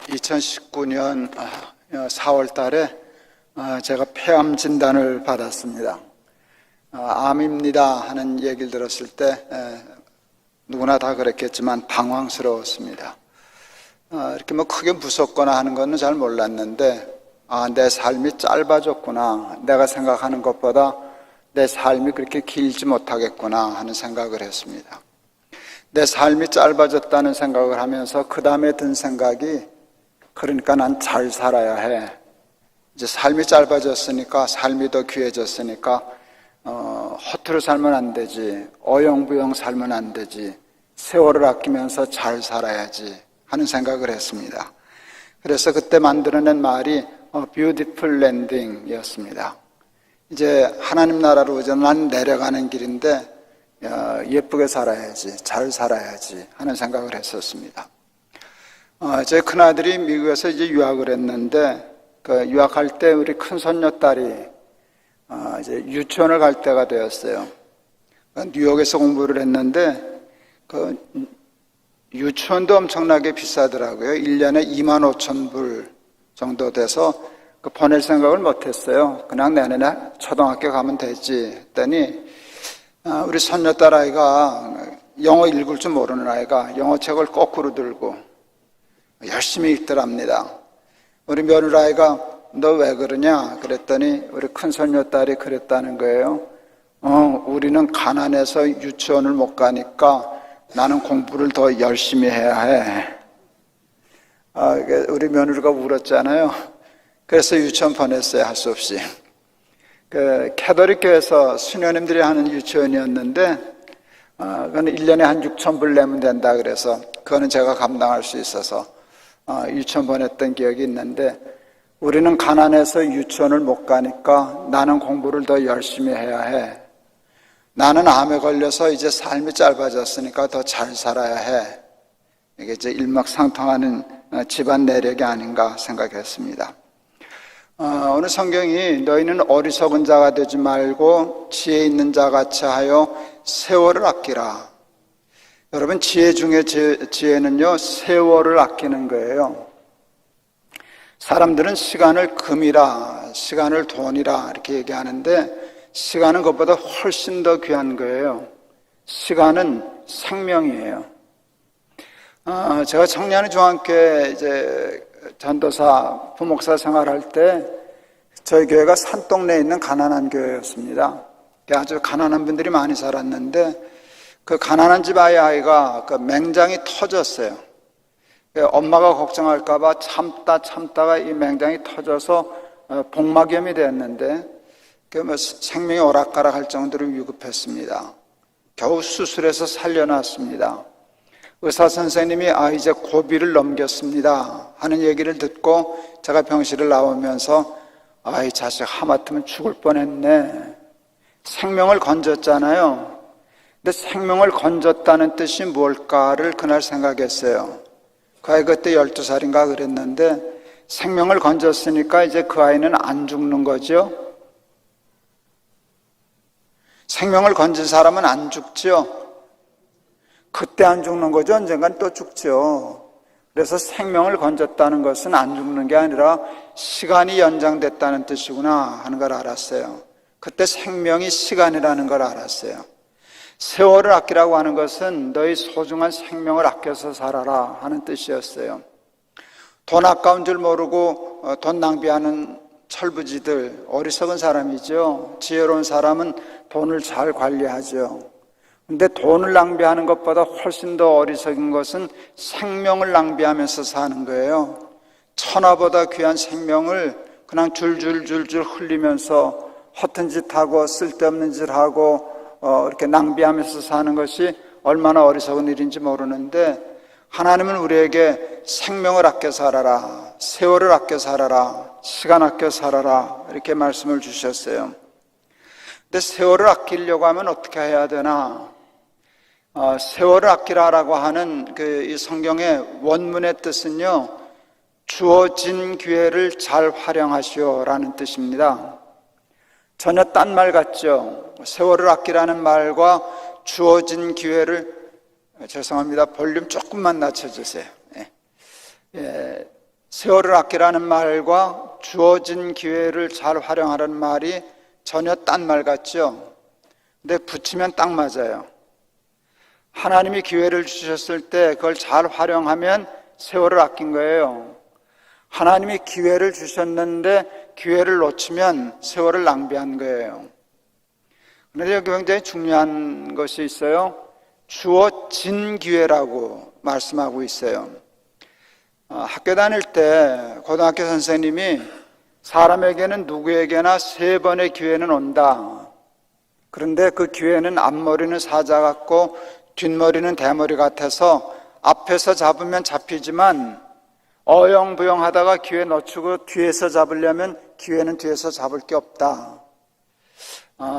2019년 4월 달에 제가 폐암 진단을 받았습니다. 암입니다 하는 얘기를 들었을 때 누구나 다 그랬겠지만 당황스러웠습니다. 이렇게 크게 무섭거나 하는 거는 잘 몰랐는데 내 삶이 짧아졌구나, 내가 생각하는 것보다 내 삶이 그렇게 길지 못하겠구나 하는 생각을 했습니다. 내 삶이 짧아졌다는 생각을 하면서 그 다음에 든 생각이, 그러니까 난 잘 살아야 해. 이제 삶이 짧아졌으니까, 삶이 더 귀해졌으니까 허투루 살면 안 되지, 어영부영 살면 안 되지, 세월을 아끼면서 잘 살아야지 하는 생각을 했습니다. 그래서 그때 만들어낸 말이 beautiful landing 이었습니다. 이제 하나님 나라로 난 내려가는 길인데 예쁘게 살아야지, 잘 살아야지 하는 생각을 했었습니다. 제 큰아들이 미국에서 이제 유학을 했는데, 그 유학할 때 우리 큰손녀딸이 이제 유치원을 갈 때가 되었어요. 뉴욕에서 공부를 했는데 그 유치원도 엄청나게 비싸더라고요. 1년에 25,000불 정도 돼서 보낼 생각을 못했어요. 그냥 내년에 초등학교 가면 되지 했더니 우리 손녀딸 아이가, 영어 읽을 줄 모르는 아이가 영어책을 거꾸로 들고 열심히 읽더랍니다. 우리 며느라이가 너 왜 그러냐 그랬더니 우리 큰 손녀딸이 그랬다는 거예요. 우리는 가난해서 유치원을 못 가니까 나는 공부를 더 열심히 해야 해. 우리 며느리가 울었잖아요. 그래서 유치원 보냈어요, 할 수 없이. 그 캐톨릭 교회에서 수녀님들이 하는 유치원이었는데 그건 1년에 한 6,000불 내면 된다 그래서 그거는 제가 감당할 수 있어서 유치원 보냈던 기억이 있는데, 우리는 가난해서 유치원을 못 가니까 나는 공부를 더 열심히 해야 해. 나는 암에 걸려서 이제 삶이 짧아졌으니까 더 잘 살아야 해. 이게 이제 일맥상통하는 집안 내력이 아닌가 생각했습니다. 오늘 성경이 너희는 어리석은 자가 되지 말고 지혜 있는 자 같이 하여 세월을 아끼라. 여러분, 지혜 중에 지혜는요, 세월을 아끼는 거예요. 사람들은 시간을 금이라, 시간을 돈이라 이렇게 얘기하는데, 시간은 그것보다 훨씬 더 귀한 거예요. 시간은 생명이에요. 제가 청년 중앙교회 이제 전도사, 부목사 생활할 때 저희 교회가 산동네에 있는 가난한 교회였습니다. 아주 가난한 분들이 많이 살았는데, 그 가난한 집 아이가 그 맹장이 터졌어요. 엄마가 걱정할까 봐 참다가 이 맹장이 터져서 복막염이 됐는데, 생명이 오락가락할 정도로 위급했습니다. 겨우 수술해서 살려놨습니다. 의사 선생님이 이제 고비를 넘겼습니다 하는 얘기를 듣고 제가 병실을 나오면서 이 자식 하마터면 죽을 뻔했네. 생명을 건졌잖아요. 근데 생명을 건졌다는 뜻이 뭘까를 그날 생각했어요. 그 아이 그때 12살인가 그랬는데, 생명을 건졌으니까 이제 그 아이는 안 죽는 거죠. 생명을 건진 사람은 안 죽죠. 그때 안 죽는 거죠. 언젠간 또 죽죠. 그래서 생명을 건졌다는 것은 안 죽는 게 아니라 시간이 연장됐다는 뜻이구나 하는 걸 알았어요. 그때 생명이 시간이라는 걸 알았어요. 세월을 아끼라고 하는 것은 너희 소중한 생명을 아껴서 살아라 하는 뜻이었어요. 돈 아까운 줄 모르고 돈 낭비하는 철부지들, 어리석은 사람이죠. 지혜로운 사람은 돈을 잘 관리하죠. 근데 돈을 낭비하는 것보다 훨씬 더 어리석은 것은 생명을 낭비하면서 사는 거예요. 천하보다 귀한 생명을 그냥 줄줄줄줄 흘리면서 허튼 짓 하고 쓸데없는 짓 하고 이렇게 낭비하면서 사는 것이 얼마나 어리석은 일인지 모르는데, 하나님은 우리에게 생명을 아껴 살아라, 세월을 아껴 살아라, 시간 아껴 살아라 이렇게 말씀을 주셨어요. 근데 세월을 아끼려고 하면 어떻게 해야 되나? 세월을 아끼라라고 하는 이 성경의 원문의 뜻은요, 주어진 기회를 잘 활용하시오라는 뜻입니다. 전혀 딴 말 같죠. 세월을 아끼라는 말과 주어진 기회를, 죄송합니다, 볼륨 조금만 낮춰주세요. 세월을 아끼라는 말과 주어진 기회를 잘 활용하라는 말이 전혀 딴 말 같죠? 근데 붙이면 딱 맞아요. 하나님이 기회를 주셨을 때 그걸 잘 활용하면 세월을 아낀 거예요. 하나님이 기회를 주셨는데 기회를 놓치면 세월을 낭비한 거예요. 그런데 여기 굉장히 중요한 것이 있어요. 주어진 기회라고 말씀하고 있어요. 학교 다닐 때 고등학교 선생님이 사람에게는 누구에게나 3번의 기회는 온다. 그런데 그 기회는 앞머리는 사자 같고 뒷머리는 대머리 같아서 앞에서 잡으면 잡히지만 어영부영 하다가 기회 놓치고 뒤에서 잡으려면 기회는 뒤에서 잡을 게 없다.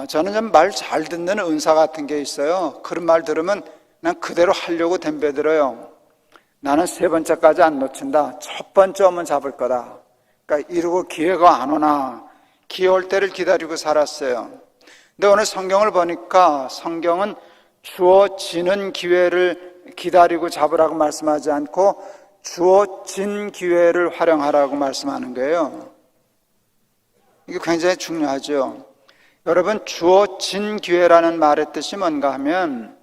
저는 좀 말 잘 듣는 은사 같은 게 있어요. 그런 말 들으면 난 그대로 하려고 덤벼들어요. 나는 3번째까지 안 놓친다. 첫 번째 오면 잡을 거다. 그러니까 이러고 기회가 안 오나 기회 올 때를 기다리고 살았어요. 근데 오늘 성경을 보니까 성경은 주어지는 기회를 기다리고 잡으라고 말씀하지 않고 주어진 기회를 활용하라고 말씀하는 거예요. 이게 굉장히 중요하죠. 여러분, 주어진 기회라는 말의 뜻이 뭔가 하면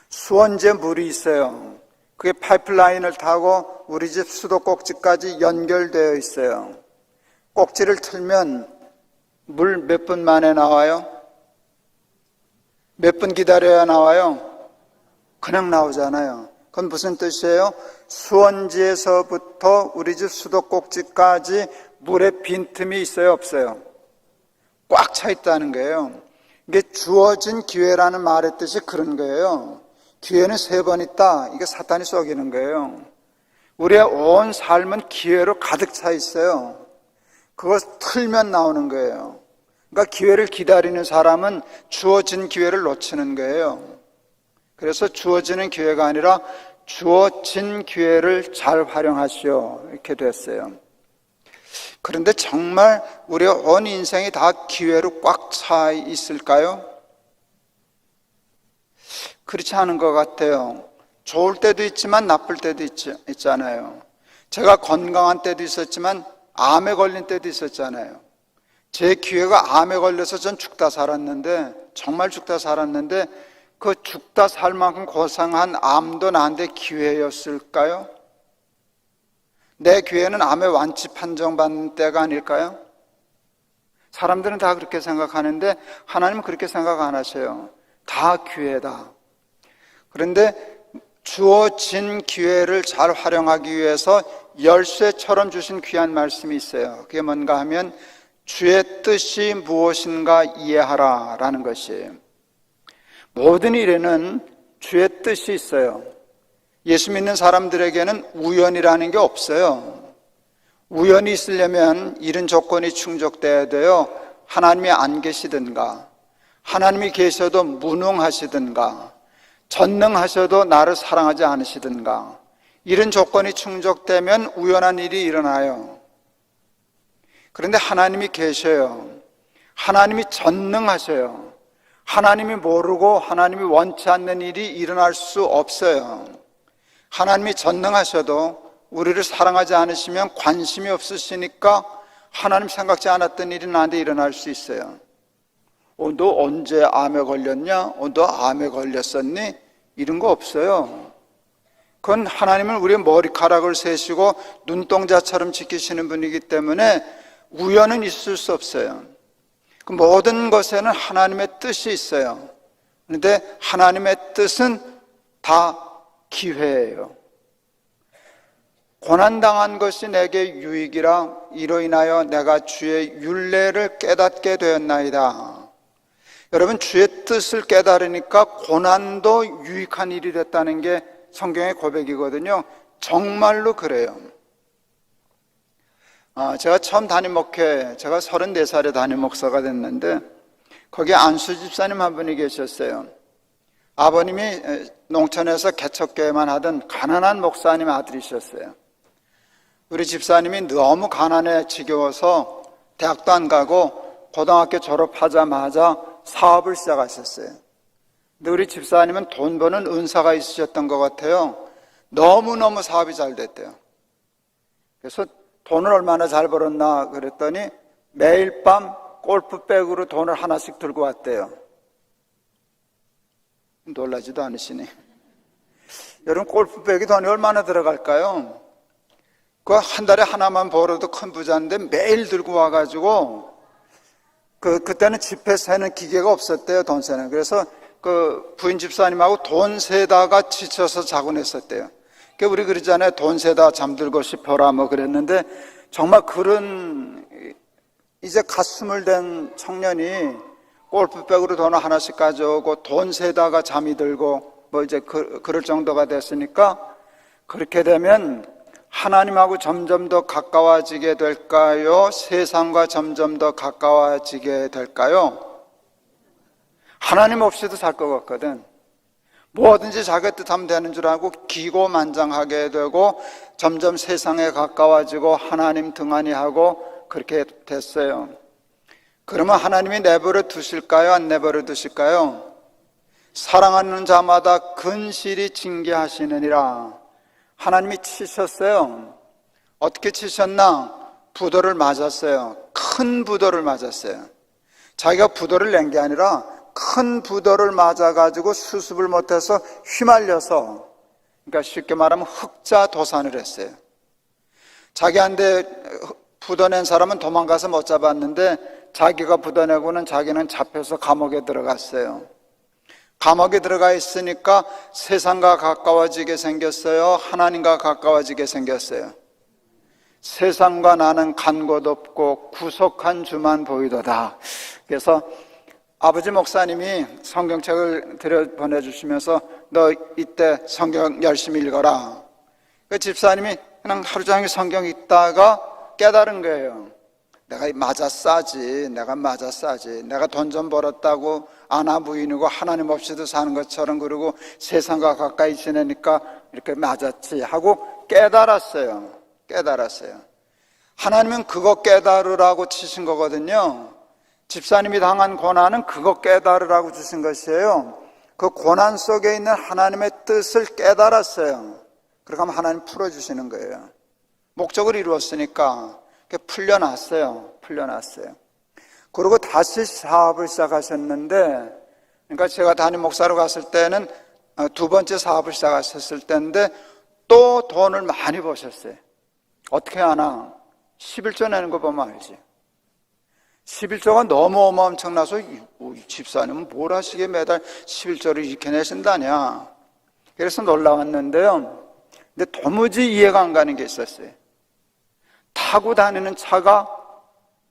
수원제 물이 있어요. 그게 파이프라인을 타고 우리 집 수도꼭지까지 연결되어 있어요. 꼭지를 틀면 물 몇 분 만에 나와요? 몇 분 기다려야 나와요? 그냥 나오잖아요. 그건 무슨 뜻이에요? 수원지에서부터 우리 집 수도꼭지까지 물의 빈틈이 있어요, 없어요? 꽉 차 있다는 거예요. 이게 주어진 기회라는 말의 뜻이 그런 거예요. 기회는 3번 있다. 이게 사탄이 속이는 거예요. 우리의 온 삶은 기회로 가득 차 있어요. 그걸 틀면 나오는 거예요. 그러니까 기회를 기다리는 사람은 주어진 기회를 놓치는 거예요. 그래서 주어지는 기회가 아니라 주어진 기회를 잘 활용하시오. 이렇게 됐어요. 그런데 정말 우리의 온 인생이 다 기회로 꽉 차 있을까요? 그렇지 않은 것 같아요. 좋을 때도 있지만 나쁠 때도 있잖아요. 제가 건강한 때도 있었지만 암에 걸린 때도 있었잖아요. 제 기회가 암에 걸려서 전 죽다 살았는데, 정말 죽다 살았는데 그 죽다 살 만큼 고생한 암도 나한테 기회였을까요? 내 기회는 암의 완치 판정받는 때가 아닐까요? 사람들은 다 그렇게 생각하는데 하나님은 그렇게 생각 안 하셔요. 다 기회다. 그런데 주어진 기회를 잘 활용하기 위해서 열쇠처럼 주신 귀한 말씀이 있어요. 그게 뭔가 하면 주의 뜻이 무엇인가 이해하라 라는 것이에요. 모든 일에는 주의 뜻이 있어요. 예수 믿는 사람들에게는 우연이라는 게 없어요. 우연이 있으려면 이런 조건이 충족돼야 돼요. 하나님이 안 계시든가, 하나님이 계셔도 무능하시든가, 전능하셔도 나를 사랑하지 않으시든가, 이런 조건이 충족되면 우연한 일이 일어나요. 그런데 하나님이 계셔요. 하나님이 전능하셔요. 하나님이 모르고 하나님이 원치 않는 일이 일어날 수 없어요. 하나님이 전능하셔도 우리를 사랑하지 않으시면 관심이 없으시니까 하나님 생각지 않았던 일이 나한테 일어날 수 있어요. 너 언제 암에 걸렸냐? 너 암에 걸렸었니? 이런 거 없어요. 그건 하나님은 우리의 머리카락을 세시고 눈동자처럼 지키시는 분이기 때문에 우연은 있을 수 없어요. 그 모든 것에는 하나님의 뜻이 있어요. 그런데 하나님의 뜻은 다 기회예요. 고난당한 것이 내게 유익이라 이로 인하여 내가 주의 율례를 깨닫게 되었나이다. 여러분, 주의 뜻을 깨달으니까 고난도 유익한 일이 됐다는 게 성경의 고백이거든요. 정말로 그래요. 제가 처음 담임 목회, 제가 34살에 담임 목사가 됐는데 거기에 안수 집사님 한 분이 계셨어요. 아버님이 농촌에서 개척교회만 하던 가난한 목사님 아들이셨어요. 우리 집사님이 너무 가난해 지겨워서 대학도 안 가고 고등학교 졸업하자마자 사업을 시작하셨어요. 근데 우리 집사님은 돈 버는 은사가 있으셨던 것 같아요. 너무너무 사업이 잘 됐대요. 그래서 돈을 얼마나 잘 벌었나 그랬더니 매일 밤 골프백으로 돈을 하나씩 들고 왔대요. 놀라지도 않으시네. 여러분, 골프백에 돈이 얼마나 들어갈까요? 그거 한 달에 하나만 벌어도 큰 부자인데 매일 들고 와가지고 그때는 지폐 세는 기계가 없었대요. 돈 세는. 그래서 그 부인 집사님하고 돈 세다가 지쳐서 자고 냈었대요. 우리 그러잖아요. 돈 세다 잠들고 싶어라 뭐 그랬는데, 정말 그런 이제 갓 20된 청년이 골프백으로 돈을 하나씩 가져오고 돈 세다가 잠이 들고 뭐 이제 그럴 정도가 됐으니까, 그렇게 되면 하나님하고 점점 더 가까워지게 될까요? 세상과 점점 더 가까워지게 될까요? 하나님 없이도 살 것 같거든. 뭐든지 자기 뜻하면 되는 줄 알고 기고만장하게 되고 점점 세상에 가까워지고 하나님 등한히 하고 그렇게 됐어요. 그러면 하나님이 내버려 두실까요? 안 내버려 두실까요? 사랑하는 자마다 근실이 징계하시느니라. 하나님이 치셨어요. 어떻게 치셨나? 부도를 맞았어요. 큰 부도를 맞았어요. 자기가 부도를 낸 게 아니라 큰 부도를 맞아가지고 수습을 못해서 휘말려서, 그러니까 쉽게 말하면 흑자도산을 했어요. 자기한테 부도 낸 사람은 도망가서 못 잡았는데 자기가 부도 내고는 자기는 잡혀서 감옥에 들어갔어요. 감옥에 들어가 있으니까 세상과 가까워지게 생겼어요? 하나님과 가까워지게 생겼어요? 세상과 나는 간 곳 없고 구속한 주만 보이도다. 그래서 아버지 목사님이 성경책을 보내주시면서 너 이때 성경 열심히 읽어라. 그 집사님이 그냥 하루 종일 성경 읽다가 깨달은 거예요. 내가 맞아 싸지. 내가 돈 좀 벌었다고 아나 부인이고 하나님 없이도 사는 것처럼 그러고 세상과 가까이 지내니까 이렇게 맞았지 하고 깨달았어요. 하나님은 그거 깨달으라고 치신 거거든요. 집사님이 당한 고난은 그거 깨달으라고 주신 것이에요. 그 고난 속에 있는 하나님의 뜻을 깨달았어요. 그렇게 하면 하나님 풀어주시는 거예요. 목적을 이루었으니까 풀려났어요. 그리고 다시 사업을 시작하셨는데, 그러니까 제가 담임 목사로 갔을 때는 두 번째 사업을 시작하셨을 때인데 또 돈을 많이 버셨어요. 어떻게 하나? 11조 내는 거 보면 알지. 11조가 너무 엄청나서 이 집사님은 뭘 하시게 매달 11조를 이렇게 내신다냐. 그래서 놀라웠는데요. 근데 도무지 이해가 안 가는 게 있었어요. 타고 다니는 차가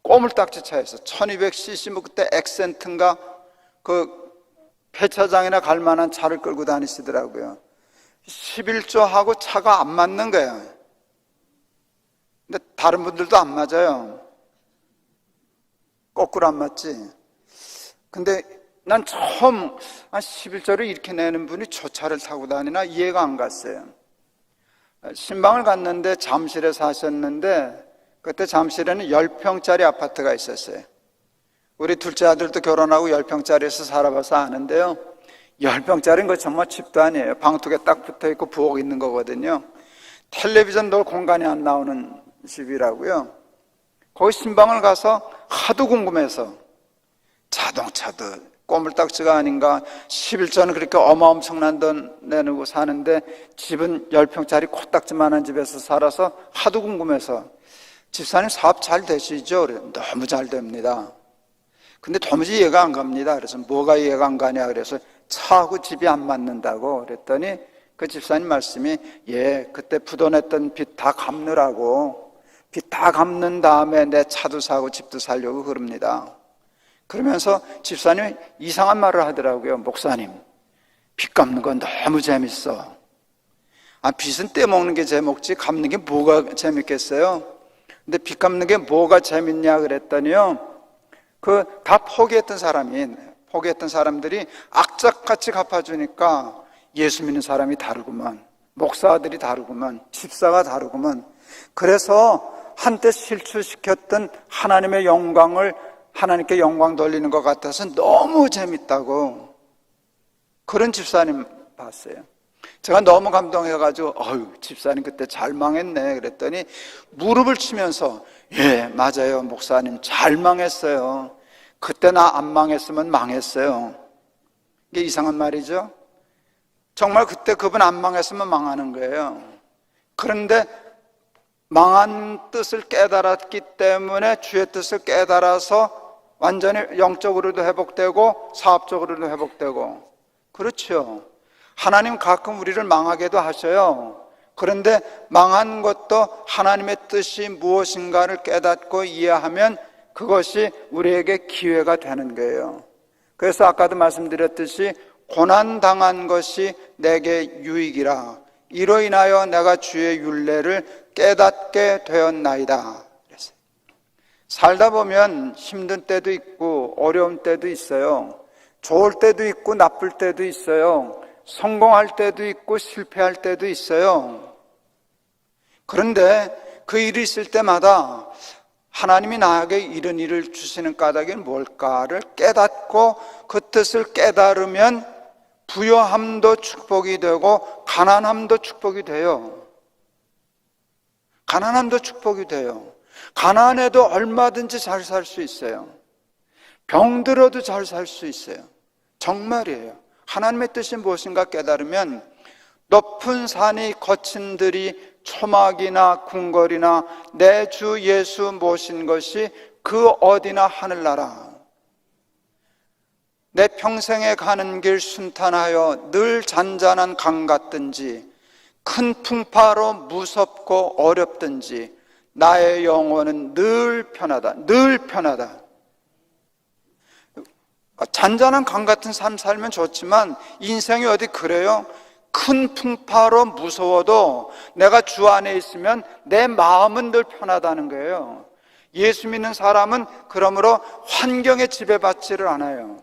꼬물딱지 차였어. 1200cc 뭐 그때 엑센트인가 그 폐차장이나 갈 만한 차를 끌고 다니시더라고요. 11조하고 차가 안 맞는 거예요. 근데 다른 분들도 안 맞아요. 거꾸로 안 맞지. 근데 난 처음 11조를 이렇게 내는 분이 저 차를 타고 다니나 이해가 안 갔어요. 신방을 갔는데 잠실에 사셨는데 그때 잠실에는 10평짜리 아파트가 있었어요. 우리 둘째 아들도 결혼하고 10평짜리에서 살아봐서 아는데요. 10평짜리는 거 정말 집도 아니에요. 방tuk에 딱 붙어있고 부엌 있는 거거든요. 텔레비전 놓을 공간이 안 나오는 집이라고요. 거기 신방을 가서 하도 궁금해서 자동차도 꼬물딱지가 아닌가 11조는 그렇게 어마어마한 돈 내놓고 사는데 집은 10평짜리 코딱지만한 집에서 살아서 하도 궁금해서 집사님 사업 잘 되시죠? 그래. 너무 잘 됩니다. 근데 도무지 이해가 안 갑니다. 그래서 뭐가 이해가 안 가냐 그래서 차하고 집이 안 맞는다고 그랬더니 그 집사님 말씀이 그때 부도냈던 빚 다 갚느라고 빚 다 갚는 다음에 내 차도 사고 집도 살려고 그럽니다. 그러면서 집사님이 이상한 말을 하더라고요. 목사님, 빚 갚는 건 너무 재밌어. 빚은 떼먹는 게 재밌지 갚는 게 뭐가 재밌겠어요? 근데 빚 갚는 게 뭐가 재밌냐 그랬더니요. 다 포기했던 사람들이 악착같이 갚아주니까 예수 믿는 사람이 다르구만. 목사들이 다르구만. 집사가 다르구만. 그래서 한때 실추시켰던 하나님의 영광을 하나님께 영광 돌리는 것 같아서 너무 재밌다고 그런 집사님 봤어요. 제가 너무 감동해가지고 집사님 그때 잘 망했네 그랬더니 무릎을 치면서 예 맞아요 목사님 잘 망했어요. 그때 나 안 망했으면 망했어요. 이게 이상한 말이죠. 정말 그때 그분 안 망했으면 망하는 거예요. 그런데 망한 뜻을 깨달았기 때문에 주의 뜻을 깨달아서 완전히 영적으로도 회복되고 사업적으로도 회복되고 그렇죠. 하나님 가끔 우리를 망하게도 하셔요. 그런데 망한 것도 하나님의 뜻이 무엇인가를 깨닫고 이해하면 그것이 우리에게 기회가 되는 거예요. 그래서 아까도 말씀드렸듯이 고난당한 것이 내게 유익이라 이로 인하여 내가 주의 율례를 깨닫게 되었나이다. 그랬어요. 살다 보면 힘든 때도 있고 어려운 때도 있어요. 좋을 때도 있고 나쁠 때도 있어요. 성공할 때도 있고 실패할 때도 있어요. 그런데 그 일이 있을 때마다 하나님이 나에게 이런 일을 주시는 까닭이 뭘까를 깨닫고 그 뜻을 깨달으면 부요함도 축복이 되고 가난함도 축복이 돼요. 가난함도 축복이 돼요. 가난해도 얼마든지 잘 살 수 있어요. 병들어도 잘 살 수 있어요. 정말이에요. 하나님의 뜻이 무엇인가 깨달으면 높은 산이 거친 들이 초막이나 궁궐이나 내 주 예수 모신 것이 그 어디나 하늘나라. 내 평생에 가는 길 순탄하여 늘 잔잔한 강 같든지 큰 풍파로 무섭고 어렵든지 나의 영혼은 늘 편하다. 늘 편하다. 잔잔한 강 같은 삶 살면 좋지만 인생이 어디 그래요? 큰 풍파로 무서워도 내가 주 안에 있으면 내 마음은 늘 편하다는 거예요. 예수 믿는 사람은 그러므로 환경에 지배받지를 않아요.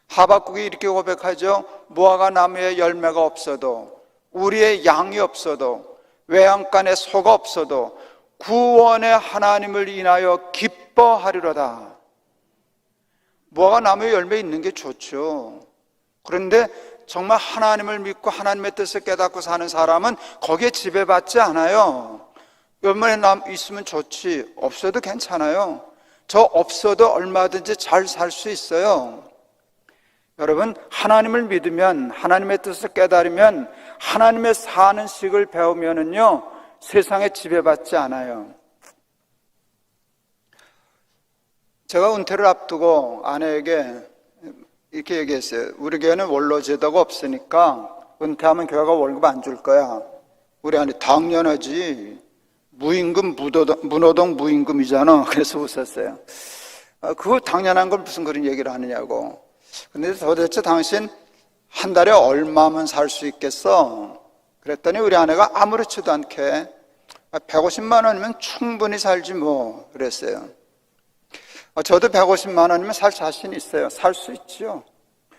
하박국이 이렇게 고백하죠. 무화과 나무에 열매가 없어도 우리의 양이 없어도 외양간에 소가 없어도 구원의 하나님을 인하여 기뻐하리로다. 무화과 나무에 열매 있는 게 좋죠. 그런데 정말 하나님을 믿고 하나님의 뜻을 깨닫고 사는 사람은 거기에 지배받지 않아요. 열매 있으면 좋지 없어도 괜찮아요. 저 없어도 얼마든지 잘 살 수 있어요. 여러분 하나님을 믿으면 하나님의 뜻을 깨달으면 하나님의 사는 식을 배우면은요 세상에 지배받지 않아요. 제가 은퇴를 앞두고 아내에게 이렇게 얘기했어요. 우리 교회는 원로 제도가 없으니까 은퇴하면 교회가 월급 안 줄 거야. 우리 아내 당연하지. 무임금 문호동 무임금이잖아. 그래서 웃었어요. 그거 당연한 걸 무슨 그런 얘기를 하느냐고. 근데 도대체 당신 한 달에 얼마만 살 수 있겠어? 그랬더니 우리 아내가 아무렇지도 않게 150만 원이면 충분히 살지 뭐 그랬어요. 저도 150만 원이면 살 자신 있어요. 살 수 있죠.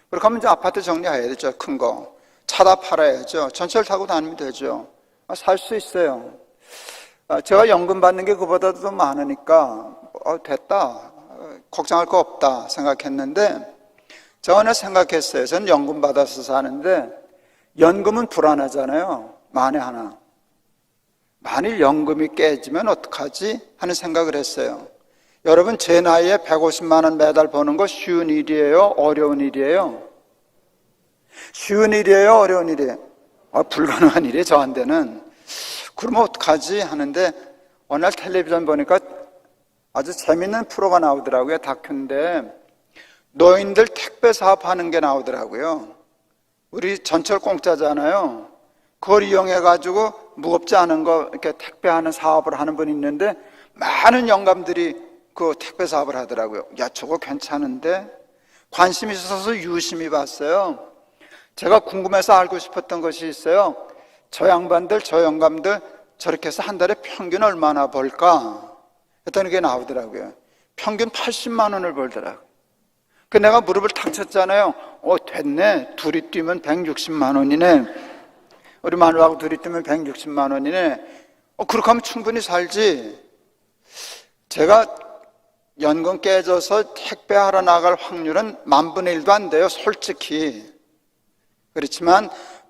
그렇게 하면 이제 아파트 정리해야 되죠. 큰 거. 차다 팔아야죠. 전철 타고 다니면 되죠. 살 수 있어요. 제가 연금 받는 게 그보다도 더 많으니까 됐다. 걱정할 거 없다 생각했는데 제가 하나 생각했어요. 저는 연금 받아서 사는데 연금은 불안하잖아요. 만에 하나. 만일 연금이 깨지면 어떡하지? 하는 생각을 했어요. 여러분 제 나이에 150만 원 매달 버는 거 쉬운 일이에요? 어려운 일이에요? 쉬운 일이에요? 어려운 일이에요? 불가능한 일이에요 저한테는. 그러면 어떡하지? 하는데 어느 날 텔레비전 보니까 아주 재밌는 프로가 나오더라고요. 다큐인데 노인들 택배 사업하는 게 나오더라고요. 우리 전철 공짜잖아요. 그걸 이용해가지고 무겁지 않은 거 이렇게 택배하는 사업을 하는 분이 있는데 많은 영감들이 그 택배 사업을 하더라고요. 야, 저거 괜찮은데? 관심이 있어서 유심히 봤어요. 제가 궁금해서 알고 싶었던 것이 있어요. 저 양반들, 저 영감들 저렇게 해서 한 달에 평균 얼마나 벌까? 했더니 그게 나오더라고요. 평균 80만 원을 벌더라고요. 그 내가 무릎을 탁 쳤잖아요. 됐네. 둘이 뛰면 160만 원이네. 우리 마누라하고 둘이 뛰면 160만 원이네. 그렇게 하면 충분히 살지. 제가 연금 깨져서 택배하러 나갈 확률은 10,000분의 1도 안 돼요. 솔직히. 그렇지만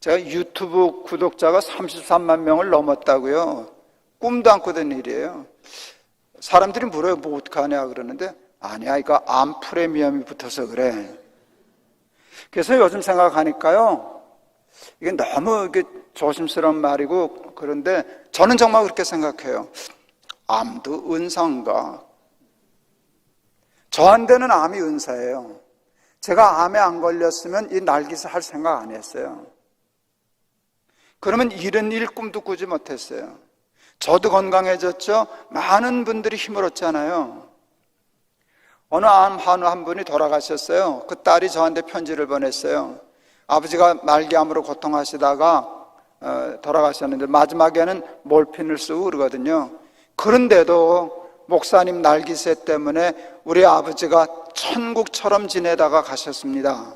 제가 유튜브 구독자가 33만 명을 넘었다고요. 꿈도 안 꾸던 일이에요. 사람들이 물어요. 뭐 어떡하냐 그러는데 아니야, 이거 암 프리미엄이 붙어서 그래. 그래서 요즘 생각하니까요, 이게 너무 이게 조심스러운 말이고, 그런데 저는 정말 그렇게 생각해요. 암도 은사인가? 저한테는 암이 은사예요. 제가 암에 안 걸렸으면 이 날깃을 할 생각 안 했어요. 그러면 이런 일 꿈도 꾸지 못했어요. 저도 건강해졌죠. 많은 분들이 힘을 얻잖아요. 어느 암 한우 한 분이 돌아가셨어요. 그 딸이 저한테 편지를 보냈어요. 아버지가 말기암으로 고통하시다가 돌아가셨는데 마지막에는 몰핀을 쓰고 그러거든요. 그런데도 목사님 날기세 때문에 우리 아버지가 천국처럼 지내다가 가셨습니다.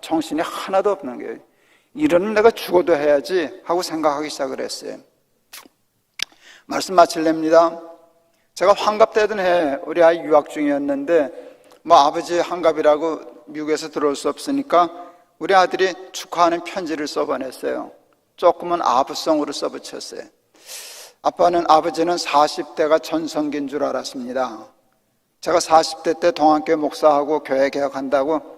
정신이 하나도 없는 거예요. 이러면 내가 죽어도 해야지 하고 생각하기 시작을 했어요. 말씀 마칠랍니다. 제가 환갑되던 해 우리 아이 유학 중이었는데 아버지 환갑이라고 미국에서 들어올 수 없으니까 우리 아들이 축하하는 편지를 써보냈어요. 조금은 아부성으로 써붙였어요. 아버지는 40대가 전성기인 줄 알았습니다. 제가 40대 때 동안교회 목사하고 교회 개혁한다고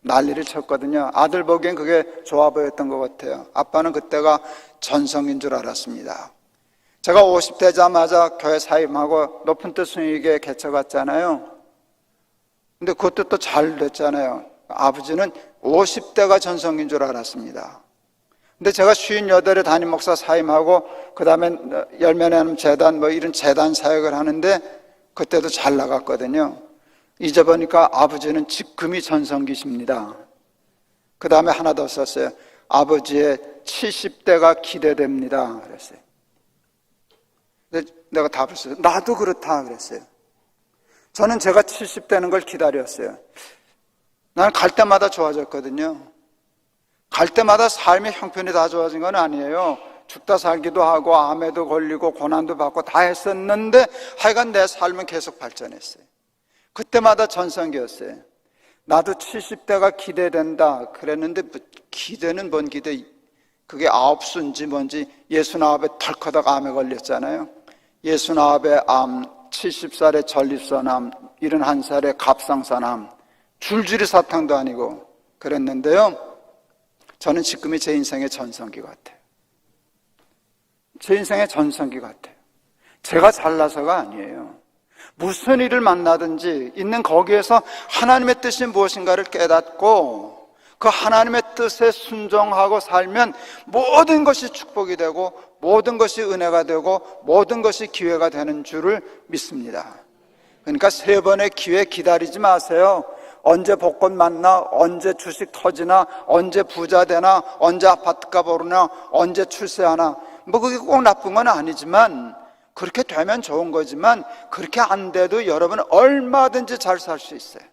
난리를 쳤거든요. 아들 보기엔 그게 좋아 보였던 것 같아요. 아빠는 그때가 전성기인 줄 알았습니다. 제가 50대자마자 교회 사임하고 높은 뜻 순위에 개척했잖아요. 근데 그것도 또 잘 됐잖아요. 아버지는 50대가 전성기인 줄 알았습니다. 근데 제가 58에 담임 목사 사임하고 그 다음에 열매내는 재단 이런 재단 사역을 하는데 그때도 잘 나갔거든요. 이제 보니까 아버지는 지금이 전성기십니다. 그 다음에 하나 더 썼어요. 아버지의 70대가 기대됩니다 그랬어요. 내가 답을 썼어요. 나도 그렇다 그랬어요. 저는 제가 70대는 걸 기다렸어요. 나는 갈 때마다 좋아졌거든요. 갈 때마다 삶의 형편이 다 좋아진 건 아니에요. 죽다 살기도 하고 암에도 걸리고 고난도 받고 다 했었는데 하여간 내 삶은 계속 발전했어요. 그때마다 전성기였어요. 나도 70대가 기대된다 그랬는데 기대는 뭔 기대? 그게 9수인지 뭔지 69에 덜커덕 암에 걸렸잖아요. 69에 암, 70살에 전립선암, 71살에 갑상선암, 줄줄이 사탕도 아니고 그랬는데요. 저는 지금이 제 인생의 전성기 같아요. 제 인생의 전성기 같아요. 제가 잘나서가 아니에요. 무슨 일을 만나든지 있는 거기에서 하나님의 뜻이 무엇인가를 깨닫고 그 하나님의 뜻에 순종하고 살면 모든 것이 축복이 되고 모든 것이 은혜가 되고 모든 것이 기회가 되는 줄을 믿습니다. 그러니까 3번의 기회 기다리지 마세요. 언제 복권 만나, 언제 주식 터지나, 언제 부자 되나, 언제 아파트값 오르나, 언제 출세하나, 그게 꼭 나쁜 건 아니지만 그렇게 되면 좋은 거지만 그렇게 안 돼도 여러분 얼마든지 잘 살 수 있어요.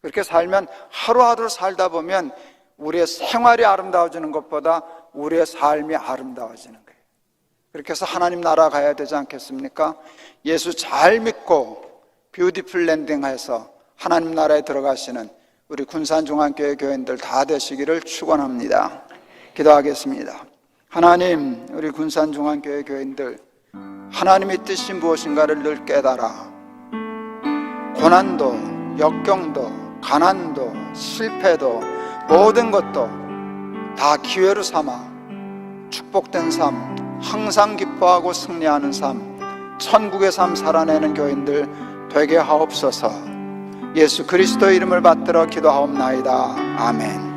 그렇게 살면 하루하루 살다 보면 우리의 생활이 아름다워지는 것보다 우리의 삶이 아름다워지는 거예요. 그렇게 해서 하나님 나라 가야 되지 않겠습니까? 예수 잘 믿고 뷰티풀 랜딩해서 하나님 나라에 들어가시는 우리 군산중앙교회 교인들 다 되시기를 축원합니다. 기도하겠습니다. 하나님, 우리 군산중앙교회 교인들 하나님의 뜻이 무엇인가를 늘 깨달아 고난도, 역경도, 가난도, 실패도 모든 것도 다 기회로 삼아 축복된 삶, 항상 기뻐하고 승리하는 삶, 천국의 삶 살아내는 교인들 되게 하옵소서. 예수 그리스도의 이름을 받들어 기도하옵나이다. 아멘.